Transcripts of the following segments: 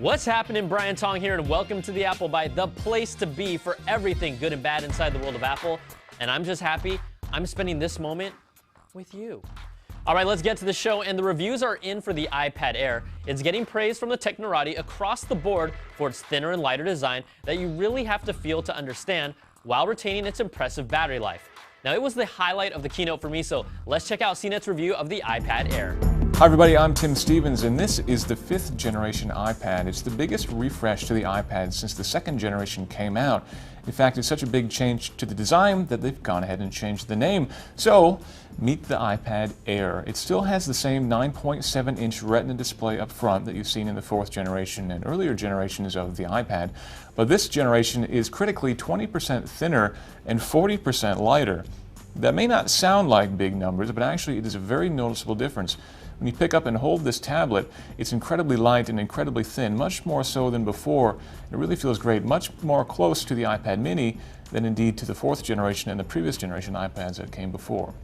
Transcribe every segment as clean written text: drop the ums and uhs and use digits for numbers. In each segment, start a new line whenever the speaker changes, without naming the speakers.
What's happening? Brian Tong here, and welcome to the Apple Byte, the place to be for everything good and bad inside the world of Apple. And I'm just happy I'm spending this moment with you. All right, let's get to the show, and the reviews are in for the iPad Air. It's getting praise from the Technorati across the board for its thinner and lighter design that you really have to feel to understand while retaining its impressive battery life. Now, it was the highlight of the keynote for me, so let's check out CNET's review of the iPad Air.
Hi everybody, I'm Tim Stevens, and this is the 5th generation iPad. It's the biggest refresh to the iPad since the 2nd generation came out. In fact, it's such a big change to the design that they've gone ahead and changed the name. So, meet the iPad Air. It still has the same 9.7-inch Retina display up front that you've seen in the 4th generation and earlier generations of the iPad, but this generation is critically 20% thinner and 40% lighter. That may not sound like big numbers, but actually it is a very noticeable difference. When you pick up and hold this tablet, it's incredibly light and incredibly thin, much more so than before. It really feels great, much more close to the iPad mini than indeed to the 4th generation and the previous generation iPads that came before.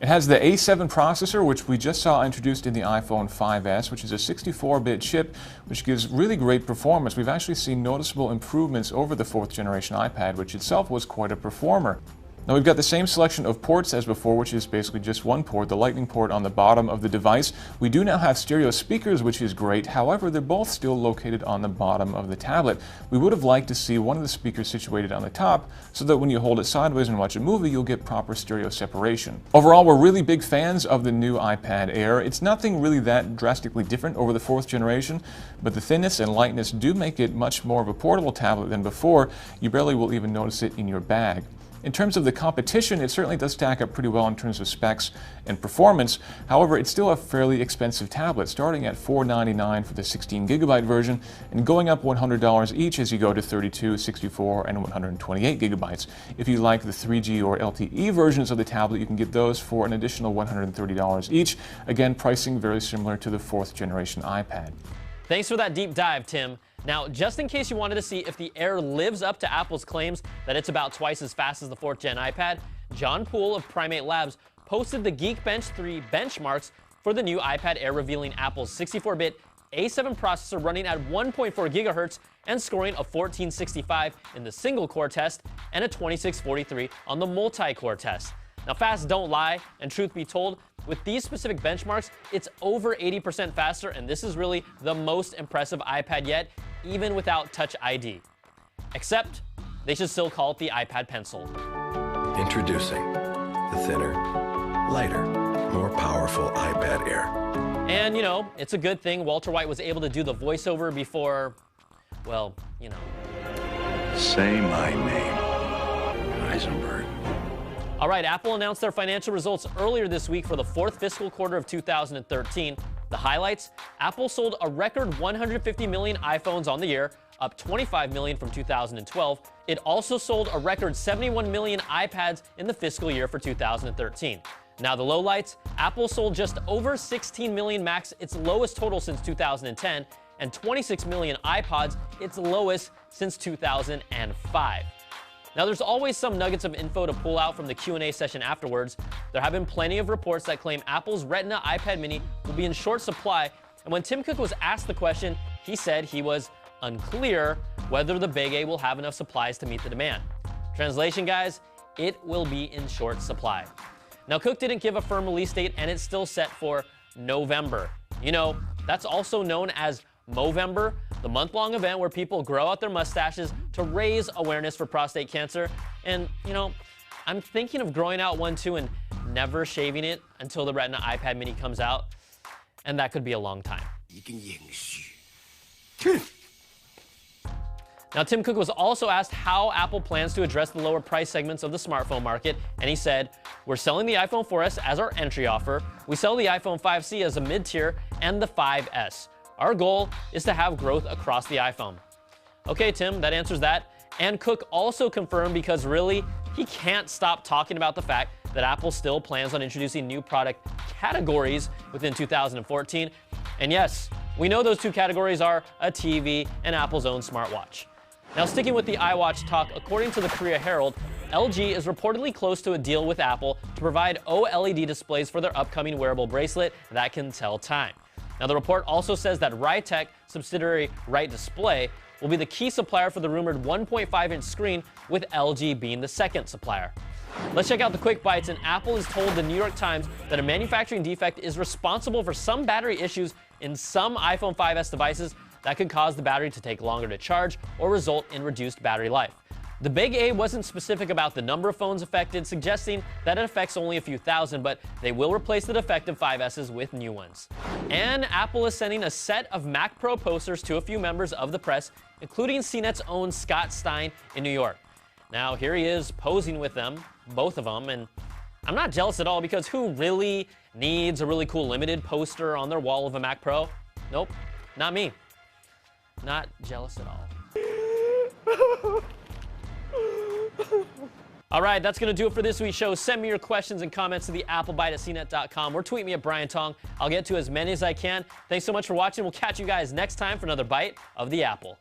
It has the A7 processor, which we just saw introduced in the iPhone 5S, which is a 64-bit chip, which gives really great performance. We've actually seen noticeable improvements over the 4th generation iPad, which itself was quite a performer. Now we've got the same selection of ports as before, which is basically just one port, the Lightning port on the bottom of the device. We do now have stereo speakers, which is great. However, they're both still located on the bottom of the tablet. We would have liked to see one of the speakers situated on the top so that when you hold it sideways and watch a movie, you'll get proper stereo separation. Overall, we're really big fans of the new iPad Air. It's nothing really that drastically different over the 4th generation, but the thinness and lightness do make it much more of a portable tablet than before. You barely will even notice it in your bag. In terms of the competition, it certainly does stack up pretty well in terms of specs and performance. However, it's still a fairly expensive tablet, starting at $499 for the 16GB version and going up $100 each as you go to 32, 64, and 128 gigabytes. If you like the 3G or LTE versions of the tablet, you can get those for an additional $130 each. Again, pricing very similar to the 4th generation iPad.
Thanks for that deep dive, Tim. Now, just in case you wanted to see if the Air lives up to Apple's claims that it's about twice as fast as the 4th gen iPad, John Poole of Primate Labs posted the Geekbench 3 benchmarks for the new iPad Air, revealing Apple's 64-bit A7 processor running at 1.4 gigahertz and scoring a 1465 in the single-core test and a 2643 on the multi-core test. Now, fast don't lie, and truth be told, with these specific benchmarks, it's over 80% faster, and this is really the most impressive iPad yet, even without Touch ID. Except, they should still call it the iPad Pencil.
Introducing the thinner, lighter, more powerful iPad Air.
And, you know, it's a good thing Walter White was able to do the voiceover before, well, you know.
Say my name, Heisenberg.
All right, Apple announced their financial results earlier this week for the 4th fiscal quarter of 2013. The highlights: Apple sold a record 150 million iPhones on the year, up 25 million from 2012. It also sold a record 71 million iPads in the fiscal year for 2013. Now the lowlights: Apple sold just over 16 million Macs, its lowest total since 2010, and 26 million iPods, its lowest since 2005. Now, there's always some nuggets of info to pull out from the Q&A session afterwards. There have been plenty of reports that claim Apple's Retina iPad mini will be in short supply, and when Tim Cook was asked the question, he said he was unclear whether the Big A will have enough supplies to meet the demand. Translation, guys, it will be in short supply. Now, Cook didn't give a firm release date, and it's still set for November. You know, that's also known as Movember, the month-long event where people grow out their mustaches to raise awareness for prostate cancer. And, you know, I'm thinking of growing out one too and never shaving it until the Retina iPad mini comes out. And that could be a long time. Now, Tim Cook was also asked how Apple plans to address the lower price segments of the smartphone market, and he said, "We're selling the iPhone 4S as our entry offer. We sell the iPhone 5C as a mid-tier and the 5S. Our goal is to have growth across the iPhone." Okay, Tim, that answers that. And Cook also confirmed, because really, he can't stop talking about the fact that Apple still plans on introducing new product categories within 2014. And yes, we know those two categories are a TV and Apple's own smartwatch. Now, sticking with the iWatch talk, according to the Korea Herald, LG is reportedly close to a deal with Apple to provide OLED displays for their upcoming wearable bracelet that can tell time. Now, the report also says that Ritek subsidiary Right Display will be the key supplier for the rumored 1.5-inch screen, with LG being the second supplier. Let's check out the quick bites, and Apple has told the New York Times that a manufacturing defect is responsible for some battery issues in some iPhone 5s devices that could cause the battery to take longer to charge or result in reduced battery life. The Big A wasn't specific about the number of phones affected, suggesting that it affects only a few thousand, but they will replace the defective 5Ss with new ones. And Apple is sending a set of Mac Pro posters to a few members of the press, including CNET's own Scott Stein in New York. Now, here he is posing with them, both of them, and I'm not jealous at all, because who really needs a really cool limited poster on their wall of a Mac Pro? Nope, not me. Not jealous at all. All right, that's going to do it for this week's show. Send me your questions and comments to the applebite@cnet.com or tweet me at Brian Tong. I'll get to as many as I can. Thanks so much for watching. We'll catch you guys next time for another Bite of the Apple.